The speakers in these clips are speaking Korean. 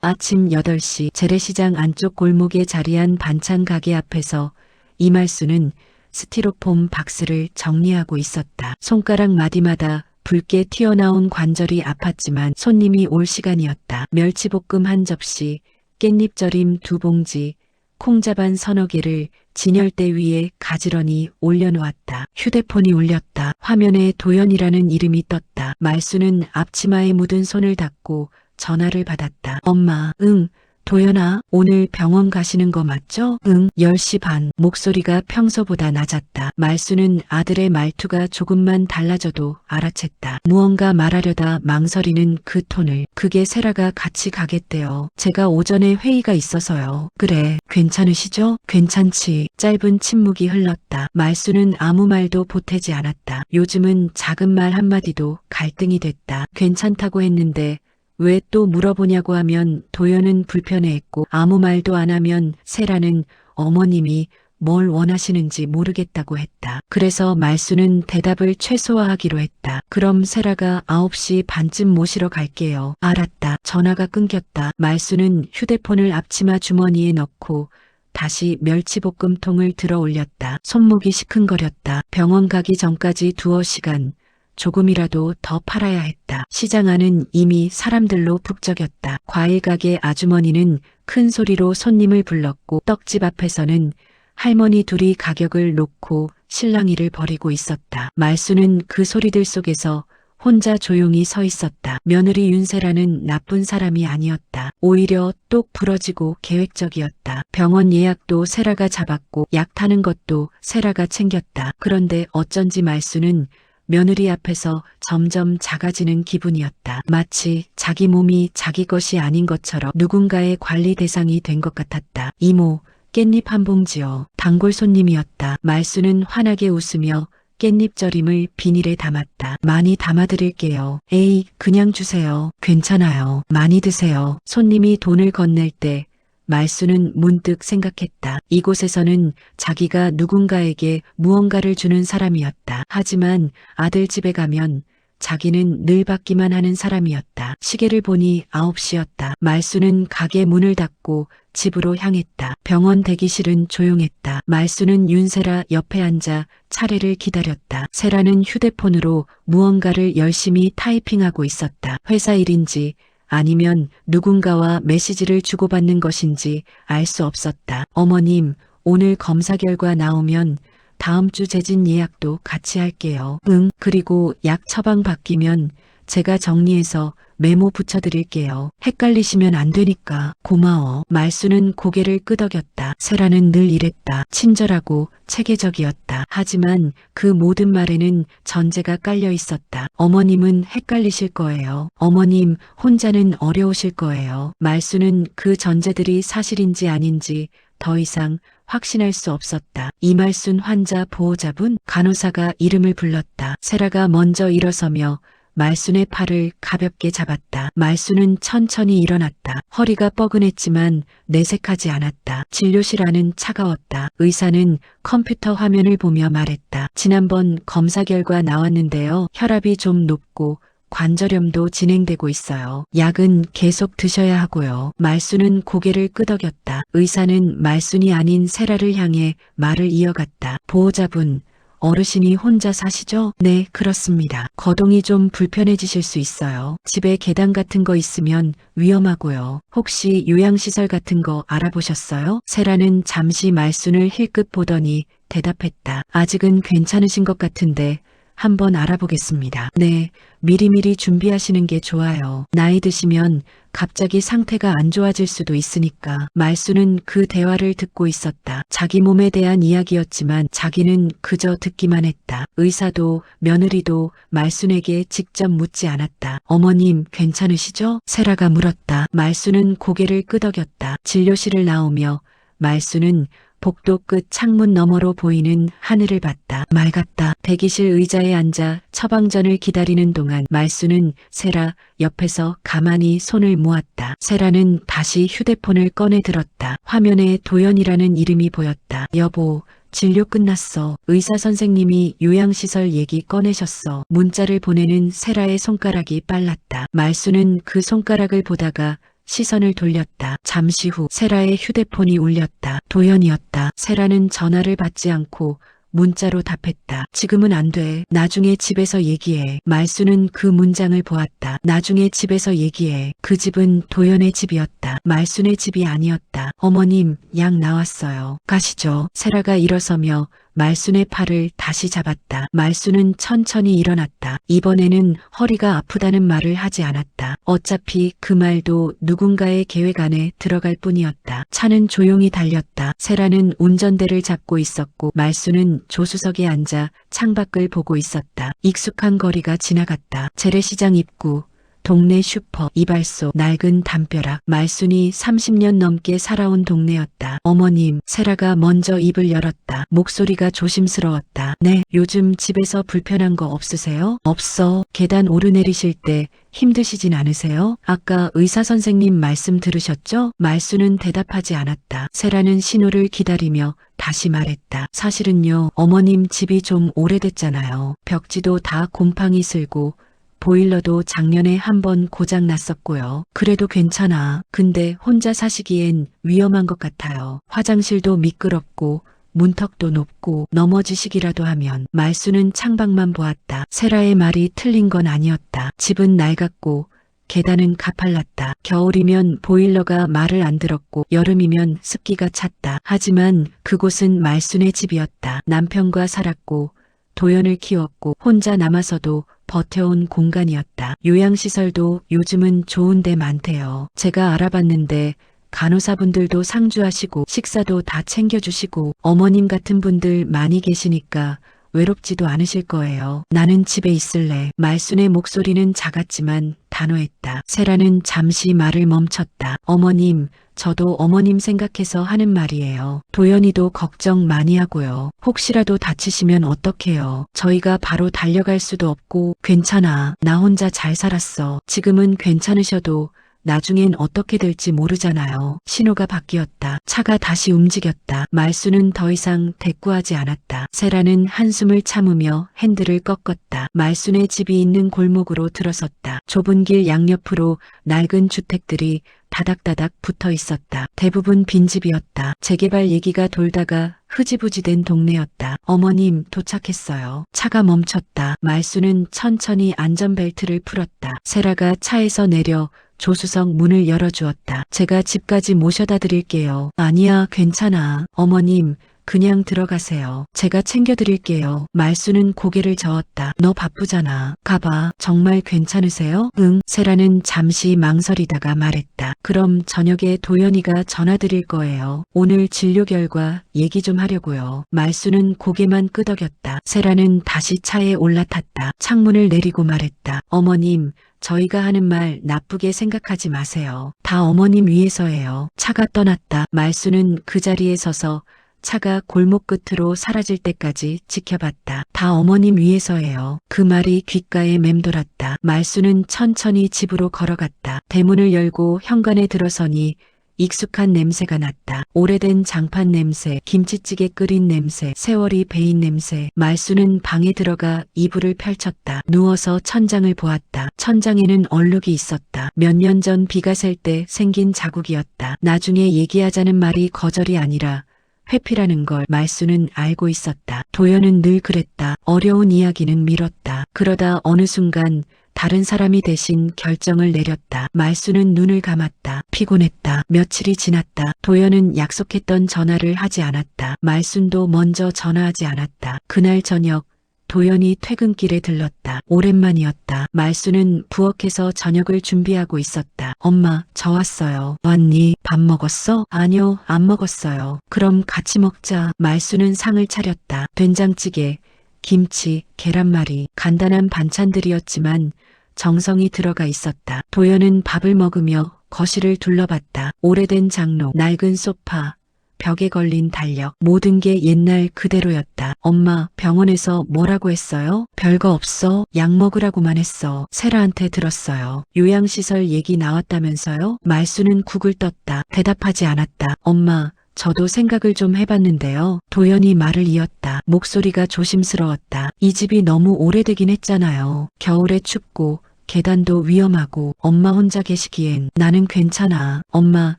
아침 8시 재래시장 안쪽 골목에 자리한 반찬 가게 앞에서 이말수는 스티로폼 박스를 정리하고 있었다. 손가락 마디마다 붉게 튀어나온 관절이 아팠지만 손님이 올 시간이었다. 멸치볶음 한 접시, 깻잎절임 2봉지, 콩자반 서너 개를 진열대 위에 가지런히 올려놓았다. 휴대폰이 울렸다. 화면에 도연이라는 이름이 떴다. 말수는 앞치마에 묻은 손을 닦고 전화를 받았다. 엄마, 응. 도연아, 오늘 병원 가시는 거 맞죠? 응. 10시 반. 목소리가 평소보다 낮았다. 말수는 아들의 말투가 조금만 달라져도 알아챘다. 무언가 말하려다 망설이는 그 톤을. 그게 세라가 같이 가겠대요. 제가 오전에 회의가 있어서요. 그래, 괜찮으시죠? 괜찮지. 짧은 침묵이 흘렀다. 말수는 아무 말도 보태지 않았다. 요즘은 작은 말 한마디도 갈등이 됐다. 괜찮다고 했는데 왜 또 물어보냐고 하면 도연은 불편해했고 아무 말도 안 하면 세라는 어머님이 뭘 원하시는지 모르겠다고 했다. 그래서 말수는 대답을 최소화하기로 했다. 그럼 세라가 9시 반쯤 모시러 갈게요. 알았다. 전화가 끊겼다. 말수는 휴대폰을 앞치마 주머니에 넣고 다시 멸치볶음통을 들어 올렸다. 손목이 시큰거렸다. 병원 가기 전까지 두어 시간. 조금이라도 더 팔아야 했다. 시장 안은 이미 사람들로 북적였다. 과일 가게 아주머니는 큰 소리로 손님을 불렀고 떡집 앞에서는 할머니 둘이 가격을 놓고 실랑이를 벌이고 있었다. 말수는 그 소리들 속에서 혼자 조용히 서 있었다. 며느리 윤세라는 나쁜 사람이 아니었다. 오히려 똑 부러지고 계획적이었다. 병원 예약도 세라가 잡았고 약 타는 것도 세라가 챙겼다. 그런데 어쩐지 말수는 며느리 앞에서 점점 작아지는 기분이었다. 마치 자기 몸이 자기 것이 아닌 것처럼 누군가의 관리 대상이 된 것 같았다. 이모, 깻잎 한 봉지요. 단골 손님이었다. 말수는 환하게 웃으며 깻잎절임을 비닐에 담았다. 많이 담아드릴게요. 에이, 그냥 주세요. 괜찮아요. 많이 드세요. 손님이 돈을 건넬 때 말수는 문득 생각했다. 이곳에서는 자기가 누군가에게 무언가를 주는 사람이었다. 하지만 아들 집에 가면 자기는 늘 받기만 하는 사람이었다. 시계를 보니 9시였다. 말수는 가게 문을 닫고 집으로 향했다. 병원 대기실은 조용했다. 말수는 윤세라 옆에 앉아 차례를 기다렸다. 세라는 휴대폰으로 무언가를 열심히 타이핑하고 있었다. 회사 일인지 아니면 누군가와 메시지를 주고받는 것인지 알 수 없었다. 어머님, 오늘 검사 결과 나오면 다음 주 재진 예약도 같이 할게요. 응, 그리고 약 처방 바뀌면 제가 정리해서 메모 붙여드릴게요. 헷갈리시면 안 되니까. 고마워. 말수는 고개를 끄덕였다. 세라는 늘 이랬다. 친절하고 체계적이었다. 하지만 그 모든 말에는 전제가 깔려 있었다. 어머님은 헷갈리실 거예요. 어머님 혼자는 어려우실 거예요. 말수는 그 전제들이 사실인지 아닌지 더 이상 확신할 수 없었다. 이말순 환자 보호자분? 간호사가 이름을 불렀다. 세라가 먼저 일어서며 말순의 팔을 가볍게 잡았다. 말순은 천천히 일어났다. 허리가 뻐근했지만 내색하지 않았다. 진료실 안은 차가웠다. 의사는 컴퓨터 화면을 보며 말했다. 지난번 검사 결과 나왔는데요. 혈압이 좀 높고 관절염도 진행되고 있어요. 약은 계속 드셔야 하고요. 말순은 고개를 끄덕였다. 의사는 말순이 아닌 세라를 향해 말을 이어갔다. 보호자분, 어르신이 혼자 사시죠? 네, 그렇습니다. 거동이 좀 불편해지실 수 있어요. 집에 계단 같은 거 있으면 위험하고요. 혹시 요양시설 같은 거 알아보셨어요? 세라는 잠시 말순을 힐끗 보더니 대답했다. 아직은 괜찮으신 것 같은데 한번 알아보겠습니다. 네, 미리미리 준비하시는 게 좋아요. 나이 드시면 갑자기 상태가 안 좋아질 수도 있으니까. 말수는 그 대화를 듣고 있었다. 자기 몸에 대한 이야기였지만 자기는 그저 듣기만 했다. 의사도 며느리도 말순에게 직접 묻지 않았다. 어머님 괜찮으시죠? 세라가 물었다. 말수는 고개를 끄덕였다. 진료실을 나오며 말수는 복도 끝 창문 너머로 보이는 하늘을 봤다. 맑았다. 대기실 의자에 앉아 처방전을 기다리는 동안 말수는 세라 옆에서 가만히 손을 모았다. 세라는 다시 휴대폰을 꺼내 들었다. 화면에 도연이라는 이름이 보였다. 여보, 진료 끝났어. 의사 선생님이 요양시설 얘기 꺼내셨어. 문자를 보내는 세라의 손가락이 빨랐다. 말수는 그 손가락을 보다가 시선을 돌렸다. 잠시 후 세라의 휴대폰이 울렸다. 도연이었다. 세라는 전화를 받지 않고 문자로 답했다. 지금은 안 돼. 나중에 집에서 얘기해. 말수는 그 문장을 보았다. 나중에 집에서 얘기해. 그 집은 도연의 집이었다. 말순의 집이 아니었다. 어머님, 약 나왔어요. 가시죠. 세라가 일어서며 말순의 팔을 다시 잡았다. 말순은 천천히 일어났다. 이번에는 허리가 아프다는 말을 하지 않았다. 어차피 그 말도 누군가의 계획 안에 들어갈 뿐이었다. 차는 조용히 달렸다. 세라는 운전대를 잡고 있었고 말순은 조수석에 앉아 창밖을 보고 있었다. 익숙한 거리가 지나갔다. 재래시장 입구, 동네 슈퍼, 이발소, 낡은 담벼락. 말순이 30년 넘게 살아온 동네였다. 어머님, 세라가 먼저 입을 열었다. 목소리가 조심스러웠다. 네, 요즘 집에서 불편한 거 없으세요? 없어. 계단 오르내리실 때 힘드시진 않으세요? 아까 의사 선생님 말씀 들으셨죠? 말순은 대답하지 않았다. 세라는 신호를 기다리며 다시 말했다. 사실은요, 어머님 집이 좀 오래됐잖아요. 벽지도 다 곰팡이 슬고 보일러도 작년에 한 번 고장 났었고요. 그래도 괜찮아. 근데 혼자 사시기엔 위험한 것 같아요. 화장실도 미끄럽고 문턱도 높고 넘어지시기라도 하면. 말수는 창밖만 보았다. 세라의 말이 틀린 건 아니었다. 집은 낡았고 계단은 가팔랐다. 겨울이면 보일러가 말을 안 들었고 여름이면 습기가 찼다. 하지만 그곳은 말순의 집이었다. 남편과 살았고 도연을 키웠고 혼자 남아서도 버텨온 공간이었다. 요양시설도 요즘은 좋은 데 많대요. 제가 알아봤는데 간호사분들도 상주하시고 식사도 다 챙겨주시고 어머님 같은 분들 많이 계시니까 외롭지도 않으실 거예요. 나는 집에 있을래. 말순의 목소리는 작았지만 단호했다. 세라는 잠시 말을 멈췄다. 어머님, 저도 어머님 생각해서 하는 말이에요. 도연이도 걱정 많이 하고요. 혹시라도 다치시면 어떡해요. 저희가 바로 달려갈 수도 없고. 괜찮아. 나 혼자 잘 살았어. 지금은 괜찮으셔도 나중엔 어떻게 될지 모르잖아요. 신호가 바뀌었다. 차가 다시 움직였다. 말수는 더 이상 대꾸하지 않았다. 세라는 한숨을 참으며 핸들을 꺾었다. 말순의 집이 있는 골목으로 들어섰다. 좁은 길 양옆으로 낡은 주택들이 다닥다닥 붙어 있었다. 대부분 빈집이었다. 재개발 얘기가 돌다가 흐지부지된 동네였다. 어머님, 도착했어요. 차가 멈췄다. 말수는 천천히 안전벨트를 풀었다. 세라가 차에서 내려 조수석 문을 열어주었다. 제가 집까지 모셔다 드릴게요. 아니야, 괜찮아. 어머님, 그냥 들어가세요. 제가 챙겨드릴게요. 말수는 고개를 저었다. 너 바쁘잖아. 가봐. 정말 괜찮으세요? 응. 세라는 잠시 망설이다가 말했다. 그럼 저녁에 도연이가 전화 드릴 거예요. 오늘 진료 결과 얘기 좀 하려고요. 말수는 고개만 끄덕였다. 세라는 다시 차에 올라탔다. 창문을 내리고 말했다. 어머님, 저희가 하는 말 나쁘게 생각하지 마세요. 다 어머님 위해서예요. 차가 떠났다. 말수는 그 자리에 서서 차가 골목 끝으로 사라질 때까지 지켜봤다. 다 어머님 위해서예요. 그 말이 귓가에 맴돌았다. 말수는 천천히 집으로 걸어갔다. 대문을 열고 현관에 들어서니 익숙한 냄새가 났다. 오래된 장판 냄새, 김치찌개 끓인 냄새, 세월이 배인 냄새. 말수는 방에 들어가 이불을 펼쳤다. 누워서 천장을 보았다. 천장에는 얼룩이 있었다. 몇 년 전 비가 셀 때 생긴 자국이었다. 나중에 얘기하자는 말이 거절이 아니라 회피라는 걸 말수는 알고 있었다. 도연은 늘 그랬다. 어려운 이야기는 미뤘다. 그러다 어느 순간 다른 사람이 대신 결정을 내렸다. 말수는 눈을 감았다. 피곤했다. 며칠이 지났다. 도연은 약속했던 전화를 하지 않았다. 말순도 먼저 전화하지 않았다. 그날 저녁 도연이 퇴근길에 들렀다. 오랜만이었다. 말수는 부엌에서 저녁을 준비하고 있었다. 엄마, 저 왔어요. 왔니? 밥 먹었어? 아니요, 안 먹었어요. 그럼 같이 먹자. 말수는 상을 차렸다. 된장찌개, 김치, 계란말이, 간단한 반찬들이었지만 정성이 들어가 있었다. 도연은 밥을 먹으며 거실을 둘러봤다. 오래된 장롱, 낡은 소파, 벽에 걸린 달력, 모든 게 옛날 그대로였다. 엄마, 병원에서 뭐라고 했어요? 별거 없어. 약 먹으라고만 했어. 세라한테 들었어요. 요양시설 얘기 나왔다면서요? 말수는 국을 떴다. 대답하지 않았다. 엄마, 저도 생각을 좀 해봤는데요. 도연이 말을 이었다. 목소리가 조심스러웠다. 이 집이 너무 오래되긴 했잖아요. 겨울에 춥고 계단도 위험하고 엄마 혼자 계시기엔 나는 괜찮아. 엄마,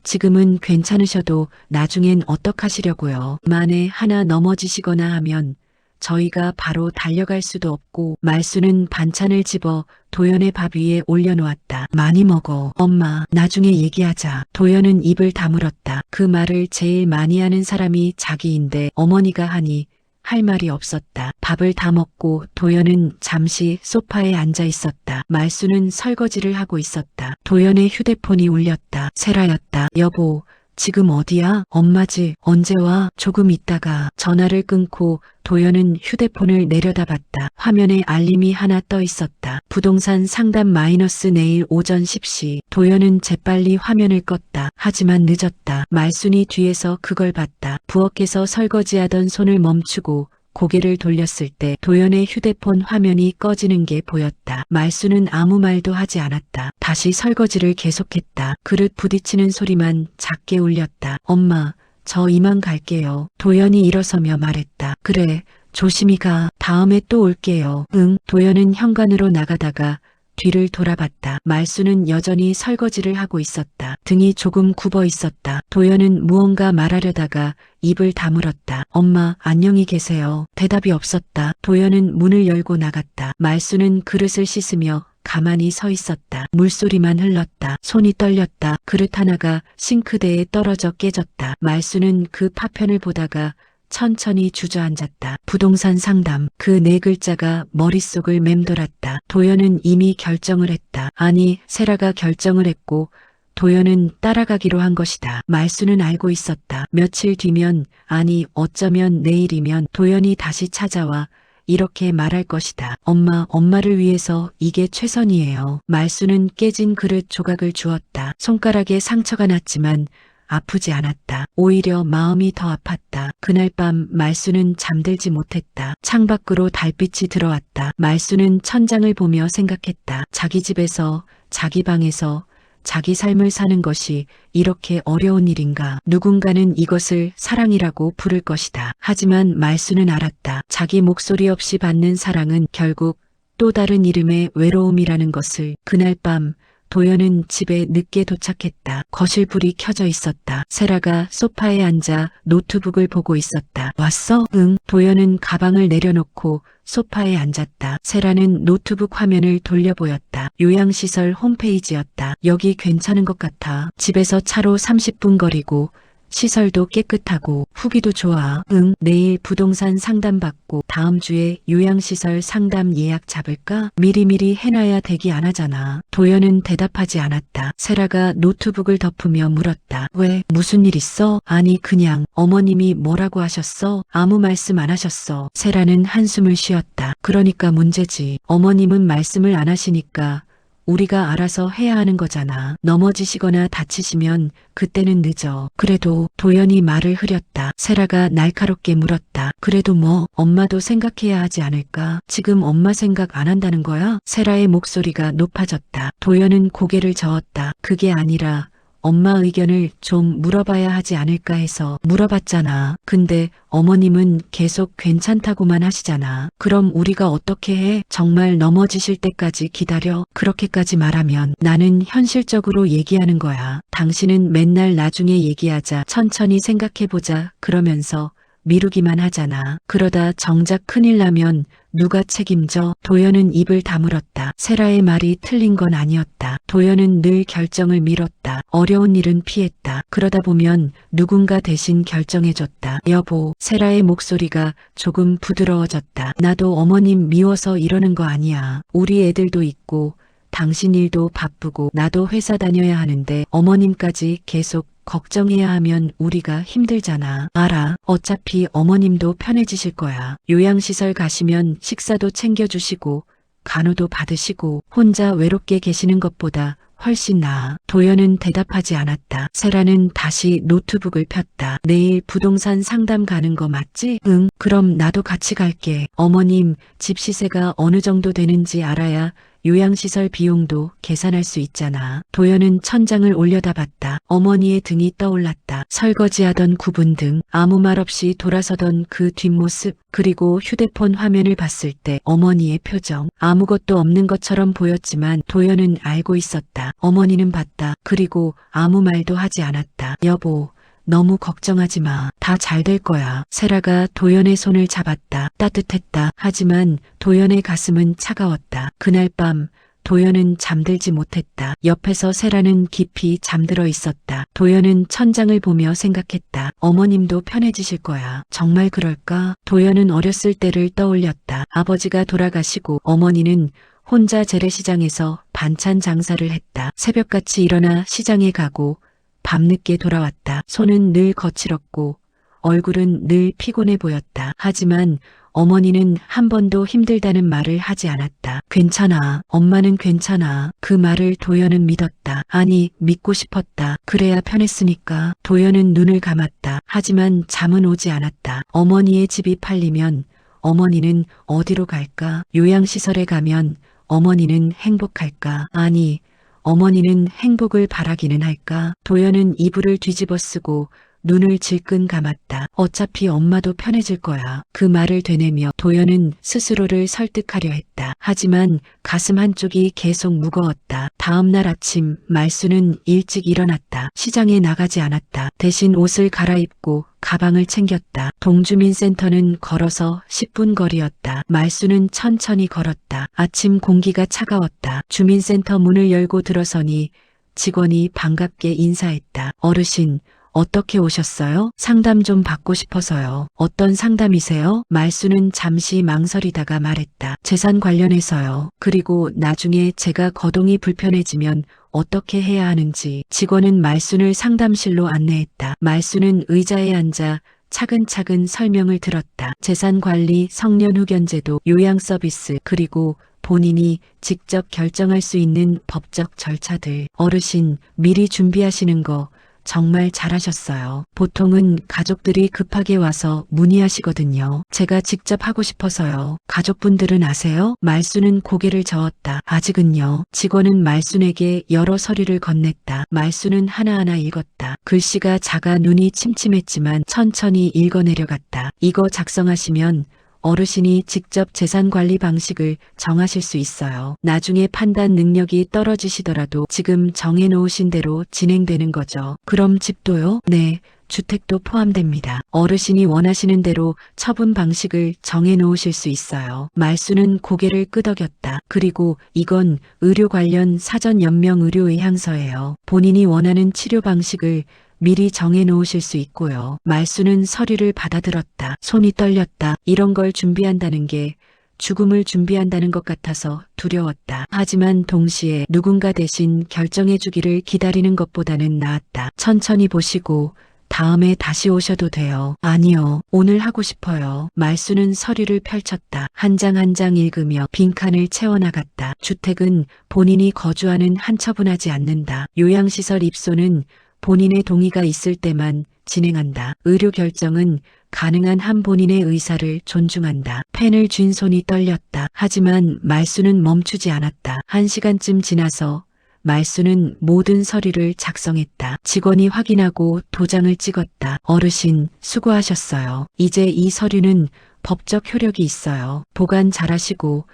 지금은 괜찮으셔도 나중엔 어떡하시려고요. 만에 하나 넘어지시거나 하면 저희가 바로 달려갈 수도 없고. 말수는 반찬을 집어 도연의 밥 위에 올려놓았다. 많이 먹어. 엄마, 나중에 얘기하자. 도연은 입을 다물었다. 그 말을 제일 많이 하는 사람이 자기인데 어머니가 하니 할 말이 없었다. 밥을 다 먹고 도연은 잠시 소파에 앉아 있었다. 말수는 설거지를 하고 있었다. 도연의 휴대폰이 울렸다. 세라였다. 여보, 지금 어디야? 엄마지. 언제 와? 조금 있다가. 전화를 끊고 도연은 휴대폰을 내려다봤다. 화면에 알림이 하나 떠 있었다. 부동산 상담 마이너스 내일 오전 10시. 도연은 재빨리 화면을 껐다. 하지만 늦었다. 말순이 뒤에서 그걸 봤다. 부엌에서 설거지하던 손을 멈추고 고개를 돌렸을 때 도연의 휴대폰 화면이 꺼지는 게 보였다. 말수는 아무 말도 하지 않았다. 다시 설거지를 계속했다. 그릇 부딪히는 소리만 작게 울렸다. 엄마, 저 이만 갈게요. 도연이 일어서며 말했다. 그래, 조심히 가. 다음에 또 올게요. 응. 도연은 현관으로 나가다가 뒤를 돌아봤다. 말수는 여전히 설거지를 하고 있었다. 등이 조금 굽어 있었다. 도연은 무언가 말하려다가 입을 다물었다. 엄마, 안녕히 계세요. 대답이 없었다. 도연은 문을 열고 나갔다. 말수는 그릇을 씻으며 가만히 서 있었다. 물소리만 흘렀다. 손이 떨렸다. 그릇 하나가 싱크대에 떨어져 깨졌다. 말수는 그 파편을 보다가 천천히 주저앉았다. 부동산 상담. 그 네 글자가 머릿속을 맴돌았다. 도연은 이미 결정을 했다. 아니, 세라가 결정을 했고 도연은 따라가기로 한 것이다. 말수는 알고 있었다. 며칠 뒤면, 아니 어쩌면 내일이면 도연이 다시 찾아와 이렇게 말할 것이다. 엄마, 엄마를 위해서 이게 최선이에요. 말수는 깨진 그릇 조각을 주었다. 손가락에 상처가 났지만 아프지 않았다. 오히려 마음이 더 아팠다. 그날 밤 말수는 잠들지 못했다. 창밖으로 달빛이 들어왔다. 말수는 천장을 보며 생각했다. 자기 집에서, 자기 방에서 자기 삶을 사는 것이 이렇게 어려운 일인가. 누군가는 이것을 사랑이라고 부를 것이다. 하지만 말수는 알았다. 자기 목소리 없이 받는 사랑은 결국 또 다른 이름의 외로움이라는 것을. 그날 밤 도연은 집에 늦게 도착했다. 거실 불이 켜져 있었다. 세라가 소파에 앉아 노트북을 보고 있었다. 왔어? 응. 도연은 가방을 내려놓고 소파에 앉았다. 세라는 노트북 화면을 돌려 보였다. 요양시설 홈페이지였다. 여기 괜찮은 것 같아. 집에서 차로 30분 거리고 시설도 깨끗하고 후기도 좋아. 응. 내일 부동산 상담 받고 다음 주에 요양시설 상담 예약 잡을까? 미리미리 해놔야 대기 안 하잖아. 도연은 대답하지 않았다. 세라가 노트북을 덮으며 물었다. 왜? 무슨 일 있어? 아니 그냥. 어머님이 뭐라고 하셨어? 아무 말씀 안 하셨어. 세라는 한숨을 쉬었다. 그러니까 문제지. 어머님은 말씀을 안 하시니까 우리가 알아서 해야 하는 거잖아. 넘어지시거나 다치시면 그때는 늦어. 그래도. 도연이 말을 흐렸다. 세라가 날카롭게 물었다. 그래도 뭐 엄마도 생각해야 하지 않을까? 지금 엄마 생각 안 한다는 거야? 세라의 목소리가 높아졌다. 도연은 고개를 저었다. 그게 아니라 엄마 의견을 좀 물어봐야 하지 않을까 해서. 물어봤잖아. 근데 어머님은 계속 괜찮다고만 하시잖아. 그럼 우리가 어떻게 해? 정말 넘어지실 때까지 기다려? 그렇게까지 말하면. 나는 현실적으로 얘기하는 거야. 당신은 맨날 나중에 얘기하자, 천천히 생각해보자 그러면서 미루기만 하잖아. 그러다 정작 큰일 나면 누가 책임져? 도연은 입을 다물었다. 세라의 말이 틀린 건 아니었다. 도연은 늘 결정을 미뤘다. 어려운 일은 피했다. 그러다 보면 누군가 대신 결정해줬다. 여보. 세라의 목소리가 조금 부드러워졌다. 나도 어머님 미워서 이러는 거 아니야. 우리 애들도 있고 당신 일도 바쁘고 나도 회사 다녀야 하는데 어머님까지 계속 걱정해야 하면 우리가 힘들잖아. 알아. 어차피 어머님도 편해지실 거야. 요양시설 가시면 식사도 챙겨주시고 간호도 받으시고 혼자 외롭게 계시는 것보다 훨씬 나아. 도연은 대답하지 않았다. 세라는 다시 노트북을 폈다. 내일 부동산 상담 가는 거 맞지? 응. 그럼 나도 같이 갈게. 어머님, 집 시세가 어느 정도 되는지 알아야 요양시설 비용도 계산할 수 있잖아. 도연은 천장을 올려다봤다. 어머니의 등이 떠올랐다. 설거지하던 구분 등 아무 말 없이 돌아서던 그 뒷모습, 그리고 휴대폰 화면을 봤을 때 어머니의 표정. 아무것도 없는 것처럼 보였지만 도연은 알고 있었다. 어머니는 봤다. 그리고 아무 말도 하지 않았다. 여보, 너무 걱정하지 마. 다 잘 될 거야. 세라가 도연의 손을 잡았다. 따뜻했다. 하지만 도연의 가슴은 차가웠다. 그날 밤 도연은 잠들지 못했다. 옆에서 세라는 깊이 잠들어 있었다. 도연은 천장을 보며 생각했다. 어머님도 편해지실 거야. 정말 그럴까? 도연은 어렸을 때를 떠올렸다. 아버지가 돌아가시고 어머니는 혼자 재래시장에서 반찬 장사를 했다. 새벽같이 일어나 시장에 가고 밤늦게 돌아왔다. 손은 늘 거칠었고 얼굴은 늘 피곤해 보였다. 하지만 어머니는 한 번도 힘들다는 말을 하지 않았다. 괜찮아. 엄마는 괜찮아. 그 말을 도연은 믿었다. 아니, 믿고 싶었다. 그래야 편했으니까. 도연은 눈을 감았다. 하지만 잠은 오지 않았다. 어머니의 집이 팔리면 어머니는 어디로 갈까? 요양시설에 가면 어머니는 행복할까? 아니, 어머니는 행복을 바라기는 할까? 도연은 이불을 뒤집어 쓰고 눈을 질끈 감았다. 어차피 엄마도 편해질 거야. 그 말을 되뇌며 도연은 스스로를 설득하려 했다. 하지만 가슴 한쪽이 계속 무거웠다. 다음 날 아침 말수는 일찍 일어났다. 시장에 나가지 않았다. 대신 옷을 갈아입고 가방을 챙겼다. 동주민센터는 걸어서 10분 거리였다. 말수는 천천히 걸었다. 아침 공기가 차가웠다. 주민센터 문을 열고 들어서니 직원이 반갑게 인사했다. 어르신, 어떻게 오셨어요? 상담 좀 받고 싶어서요. 어떤 상담이세요? 말수는 잠시 망설이다가 말했다. 재산 관련해서요. 그리고 나중에 제가 거동이 불편해지면 어떻게 해야 하는지. 직원은 말순을 상담실로 안내했다. 말수는 의자에 앉아 차근차근 설명을 들었다. 재산관리, 성년후견제도, 요양서비스, 그리고 본인이 직접 결정할 수 있는 법적 절차들. 어르신, 미리 준비하시는 거 정말 잘하셨어요. 보통은 가족들이 급하게 와서 문의하시거든요. 제가 직접 하고 싶어서요. 가족분들은 아세요? 말수는 고개를 저었다. 아직은요. 직원은 말순에게 여러 서류를 건넸다. 말수는 하나하나 읽었다. 글씨가 작아 눈이 침침했지만 천천히 읽어내려갔다. 이거 작성하시면 어르신이 직접 재산관리 방식을 정하실 수 있어요. 나중에 판단 능력이 떨어지시더라도 지금 정해놓으신 대로 진행되는 거죠. 그럼 집도요? 네. 주택도 포함됩니다. 어르신이 원하시는 대로 처분 방식을 정해놓으실 수 있어요. 말수는 고개를 끄덕였다. 그리고 이건 의료 관련 사전 연명 의료 의향서예요. 본인이 원하는 치료 방식을 미리 정해놓으실 수 있고요. 말수는 서류를 받아들었다. 손이 떨렸다. 이런 걸 준비한다는 게 죽음을 준비한다는 것 같아서 두려웠다. 하지만 동시에 누군가 대신 결정해주기를 기다리는 것보다는 나았다. 천천히 보시고 다음에 다시 오셔도 돼요. 아니요. 오늘 하고 싶어요. 말수는 서류를 펼쳤다. 한 장 한 장 읽으며 빈칸을 채워나갔다. 주택은 본인이 거주하는 한 처분하지 않는다. 요양시설 입소는 본인의 동의가 있을 때만 진행한다. 의료 결정은 가능한 한 본인의 의사를 존중한다. 펜을 쥔 손이 떨렸다. 하지만 말수는 멈추지 않았다. 1시간쯤 지나서 말수는 모든 서류를 작성했다. 직원이 확인하고 도장을 찍었다. 어르신, 수고하셨어요. 이제 이 서류는 법적 효력이 있어요. 보관 잘하시고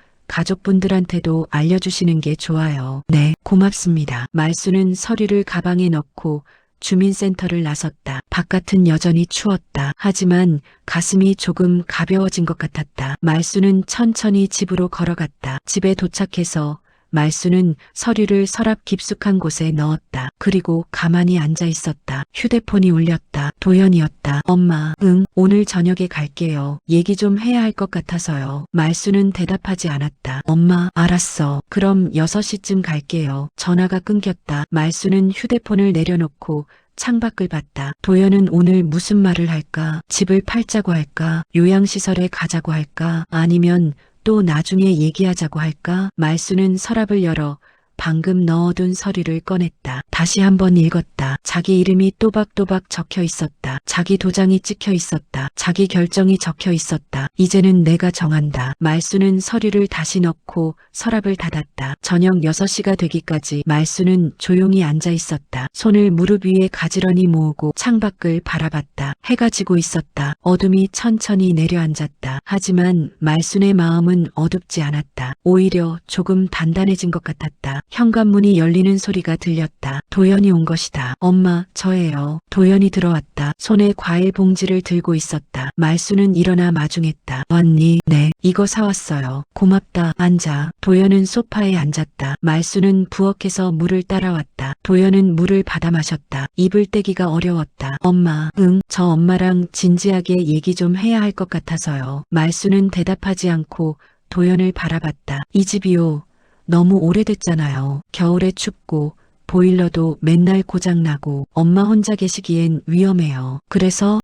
가족분들한테도 알려주시는 게 좋아요. 네, 고맙습니다. 말수는 서류를 가방에 넣고 주민센터를 나섰다. 바깥은 여전히 추웠다. 하지만 가슴이 조금 가벼워진 것 같았다. 말수는 천천히 집으로 걸어갔다. 집에 도착해서 말수는 서류를 서랍 깊숙한 곳에 넣었다. 그리고 가만히 앉아 있었다. 휴대폰이 울렸다. 도연이었다. 엄마, 응, 오늘 저녁에 갈게요. 얘기 좀 해야 할 것 같아서요. 말수는 대답하지 않았다. 엄마, 알았어. 그럼 6시쯤 갈게요. 전화가 끊겼다. 말수는 휴대폰을 내려놓고 창밖을 봤다. 도연은 오늘 무슨 말을 할까? 집을 팔자고 할까? 요양시설에 가자고 할까? 아니면 또 나중에 얘기하자고 할까? 말수는 서랍을 열어 방금 넣어둔 서류를 꺼냈다. 다시 한번 읽었다. 자기 이름이 또박또박 적혀 있었다. 자기 도장이 찍혀 있었다. 자기 결정이 적혀 있었다. 이제는 내가 정한다. 말수는 서류를 다시 넣고 서랍을 닫았다. 저녁 6시가 되기까지 말수는 조용히 앉아 있었다. 손을 무릎 위에 가지런히 모으고 창밖을 바라봤다. 해가 지고 있었다. 어둠이 천천히 내려앉았다. 하지만 말순의 마음은 어둡지 않았다. 오히려 조금 단단해진 것 같았다. 현관문이 열리는 소리가 들렸다. 도연이 온 것이다. 엄마, 저예요. 도연이 들어왔다. 손에 과일 봉지를 들고 있었다. 말순은 일어나 마중했다. 왔니? 네, 이거 사왔어요. 고맙다. 앉아. 도연은 소파에 앉았다. 말순은 부엌에서 물을 따라왔다. 도연은 물을 받아 마셨다. 입을 떼기가 어려웠다. 엄마, 응, 저 엄마랑 진지하게 얘기 좀 해야 할 것 같아서요. 말순은 대답하지 않고 도연을 바라봤다. 이 집이요. 너무 오래됐잖아요. 겨울에 춥고 보일러도 맨날 고장나고 엄마 혼자 계시기엔 위험해요.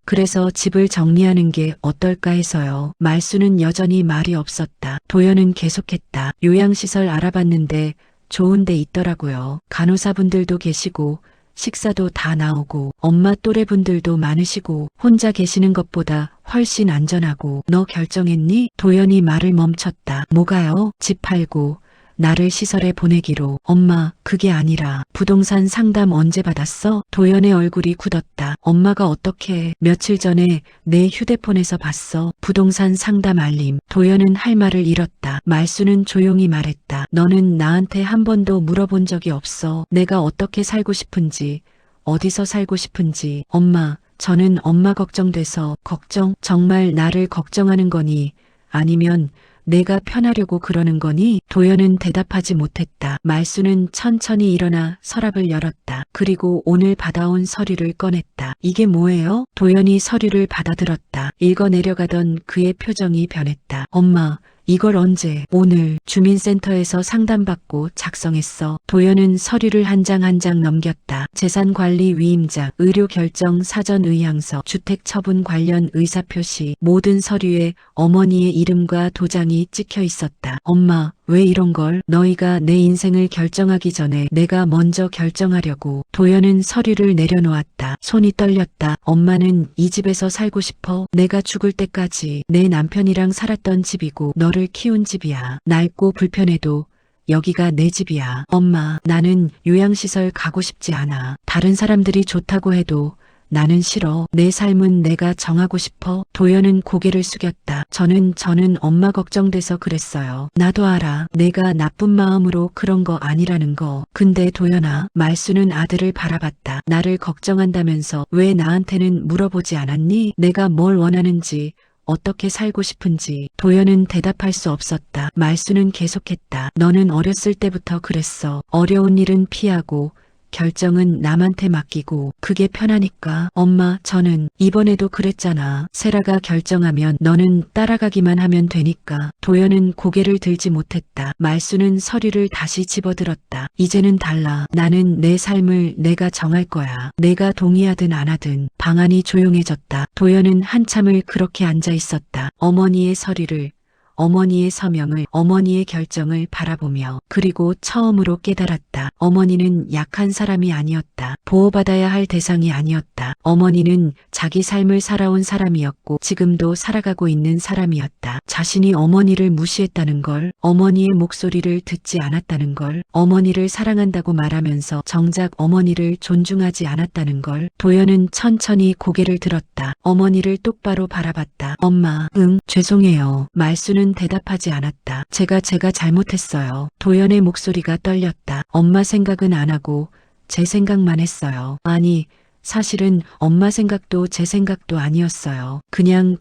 그래서 집을 정리하는 게 어떨까 해서요. 말수는 여전히 말이 없었다. 도연은 계속했다. 요양시설 알아봤는데 좋은 데 있더라고요. 간호사분들도 계시고 식사도 다 나오고 엄마 또래분들도 많으시고 혼자 계시는 것보다 훨씬 안전하고. 너 결정했니? 도연이 말을 멈췄다. 뭐가요? 집 팔고 나를 시설에 보내기로. 엄마, 그게 아니라 부동산 상담 언제 받았어? 도연의 얼굴이 굳었다. 엄마가 어떻게? 며칠 전에 내 휴대폰에서 봤어. 부동산 상담 알림. 도연은 할 말을 잃었다. 말수는 조용히 말했다. 너는 나한테 한 번도 물어본 적이 없어. 내가 어떻게 살고 싶은지, 어디서 살고 싶은지. 엄마, 저는 엄마 걱정돼서. 걱정? 정말 나를 걱정하는 거니? 아니면 내가 편하려고 그러는 거니? 도연은 대답하지 못했다. 말수는 천천히 일어나 서랍을 열었다. 그리고 오늘 받아온 서류를 꺼냈다. 이게 뭐예요? 도연이 서류를 받아들었다. 읽어 내려가던 그의 표정이 변했다. 엄마, 이걸 언제? 오늘 주민센터에서 상담받고 작성했어. 도연은 서류를 한 장 한 장 넘겼다. 재산관리 위임장, 의료결정 사전의향서, 주택처분 관련 의사표시, 모든 서류에 어머니의 이름과 도장이 찍혀 있었다. 엄마, 왜 이런 걸? 너희가 내 인생을 결정하기 전에 내가 먼저 결정하려고. 도연은 서류를 내려놓았다. 손이 떨렸다. 엄마는 이 집에서 살고 싶어. 내가 죽을 때까지. 내 남편이랑 살았던 집이고 너를 키운 집이야. 낡고 불편해도 여기가 내 집이야. 엄마, 나는 요양시설 가고 싶지 않아. 다른 사람들이 좋다고 해도 나는 싫어. 내 삶은 내가 정하고 싶어. 도연은 고개를 숙였다. 저는 엄마 걱정돼서 그랬어요. 나도 알아. 내가 나쁜 마음으로 그런 거 아니라는 거. 근데 도연아, 말수는 아들을 바라봤다. 나를 걱정한다면서 왜 나한테는 물어보지 않았니? 내가 뭘 원하는지, 어떻게 살고 싶은지. 도연은 대답할 수 없었다. 말수는 계속했다. 너는 어렸을 때부터 그랬어. 어려운 일은 피하고 결정은 남한테 맡기고 그게 편하니까. 엄마, 저는 이번에도 그랬잖아. 세라가 결정하면 너는 따라가기만 하면 되니까. 도연은 고개를 들지 못했다. 말수는 서류를 다시 집어들었다. 이제는 달라. 나는 내 삶을 내가 정할 거야. 내가 동의하든 안 하든. 방안이 조용해졌다. 도연은 한참을 그렇게 앉아 있었다. 어머니의 서류를, 어머니의 서명을, 어머니의 결정을 바라보며. 그리고 처음으로 깨달았다. 어머니는 약한 사람이 아니었다. 보호받아야 할 대상이 아니었다. 어머니는 자기 삶을 살아온 사람이었고 지금도 살아가고 있는 사람이었다. 자신이 어머니를 무시했다는 걸, 어머니의 목소리를 듣지 않았다는 걸, 어머니를 사랑한다고 말하면서 정작 어머니를 존중하지 않았다는 걸. 도연은 천천히 고개를 들었다. 어머니를 똑바로 바라봤다. 엄마, 응, 죄송해요. 말수는 대답하지 않았다. 제가 잘못했어요. 도연의 목소리가 떨렸다. 엄마 생각은 안 하고 제 생각만 했어요. 아니, 사실은 엄마 생각도 제 생각도 아니었어요. 그냥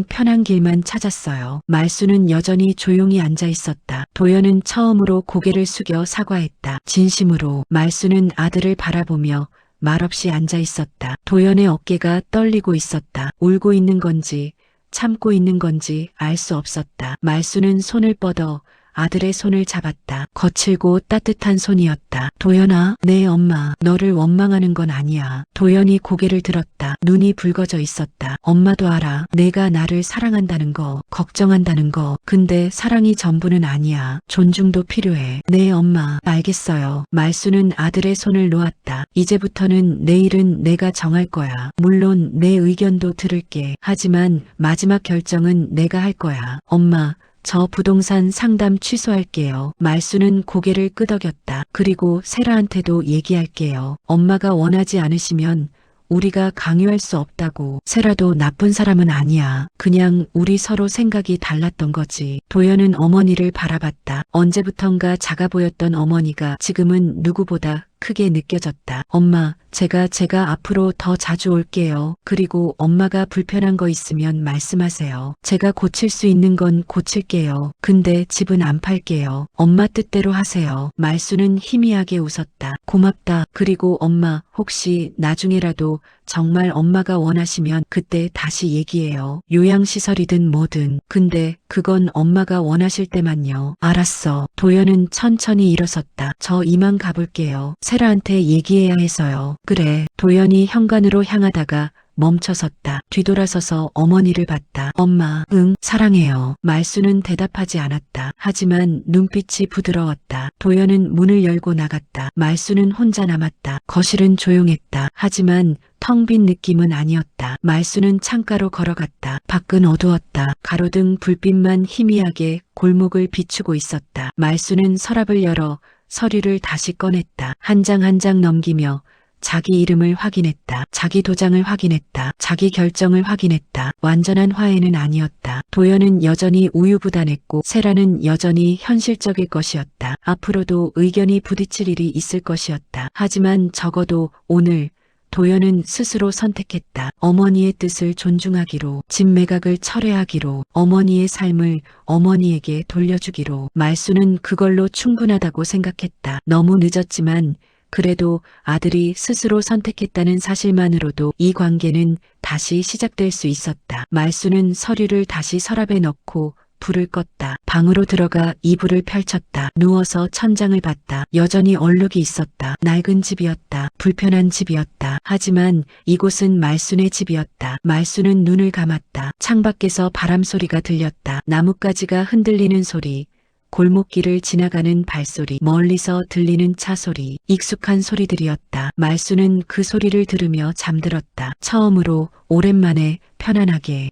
편한 길만 찾았어요. 말수는 여전히 조용히 앉아 있었다. 도연은 처음으로 고개를 숙여 사과했다. 진심으로. 말수는 아들을 바라보며 말없이 앉아 있었다. 도연의 어깨가 떨리고 있었다. 울고 있는 건지 참고 있는 건지 알 수 없었다. 말수는 손을 뻗어 아들의 손을 잡았다. 거칠고 따뜻한 손이었다. 도연아, 네 엄마, 너를 원망하는 건 아니야. 도연이 고개를 들었다. 눈이 붉어져 있었다. 엄마도 알아. 내가 나를 사랑한다는 거, 걱정한다는 거. 근데 사랑이 전부는 아니야. 존중도 필요해. 네 엄마, 알겠어요. 말수는 아들의 손을 놓았다. 이제부터는 내일은 내가 정할 거야. 물론 내 의견도 들을게. 하지만 마지막 결정은 내가 할 거야. 엄마, 저 부동산 상담 취소할게요. 말수는 고개를 끄덕였다. 그리고 세라한테도 얘기할게요. 엄마가 원하지 않으시면 우리가 강요할 수 없다고. 세라도 나쁜 사람은 아니야. 그냥 우리 서로 생각이 달랐던 거지. 도연은 어머니를 바라봤다. 언제부턴가 작아 보였던 어머니가 지금은 누구보다 크게 느껴졌다. 엄마, 제가 앞으로 더 자주 올게요. 그리고 엄마가 불편한 거 있으면 말씀하세요. 제가 고칠 수 있는 건 고칠게요. 근데 집은 안 팔게요. 엄마 뜻대로 하세요. 말수는 희미하게 웃었다. 고맙다. 그리고 엄마, 혹시 나중에라도 정말 엄마가 원하시면 그때 다시 얘기해요. 요양시설이든 뭐든. 근데 그건 엄마가 원하실 때만요. 알았어. 도연은 천천히 일어섰다. 저 이만 가볼게요. 세라한테 얘기해야 해서요. 그래. 도연이 현관으로 향하다가 멈춰섰다. 뒤돌아서서 어머니를 봤다. 엄마, 응, 사랑해요. 말수는 대답하지 않았다. 하지만 눈빛이 부드러웠다. 도연은 문을 열고 나갔다. 말수는 혼자 남았다. 거실은 조용했다. 하지만 텅 빈 느낌은 아니었다. 말수는 창가로 걸어갔다. 밖은 어두웠다. 가로등 불빛만 희미하게 골목을 비추고 있었다. 말수는 서랍을 열어 서류를 다시 꺼냈다. 한 장 한 장 넘기며 자기 이름을 확인했다. 자기 도장을 확인했다. 자기 결정을 확인했다. 완전한 화해는 아니었다. 도연은 여전히 우유부단했고 세라는 여전히 현실적일 것이었다. 앞으로도 의견이 부딪힐 일이 있을 것이었다. 하지만 적어도 오늘 도연은 스스로 선택했다. 어머니의 뜻을 존중하기로, 집 매각을 철회하기로, 어머니의 삶을 어머니에게 돌려주기로. 말수는 그걸로 충분하다고 생각했다. 너무 늦었지만 그래도 아들이 스스로 선택했다는 사실만으로도 이 관계는 다시 시작될 수 있었다. 말수는 서류를 다시 서랍에 넣고 불을 껐다. 방으로 들어가 이불을 펼쳤다. 누워서 천장을 봤다. 여전히 얼룩이 있었다. 낡은 집이었다. 불편한 집이었다. 하지만 이곳은 말순의 집이었다. 말순은 눈을 감았다. 창밖에서 바람 소리가 들렸다. 나뭇가지가 흔들리는 소리. 골목길을 지나가는 발소리, 멀리서 들리는 차 소리, 익숙한 소리들이었다. 말수는 그 소리를 들으며 잠들었다. 처음으로 오랜만에 편안하게.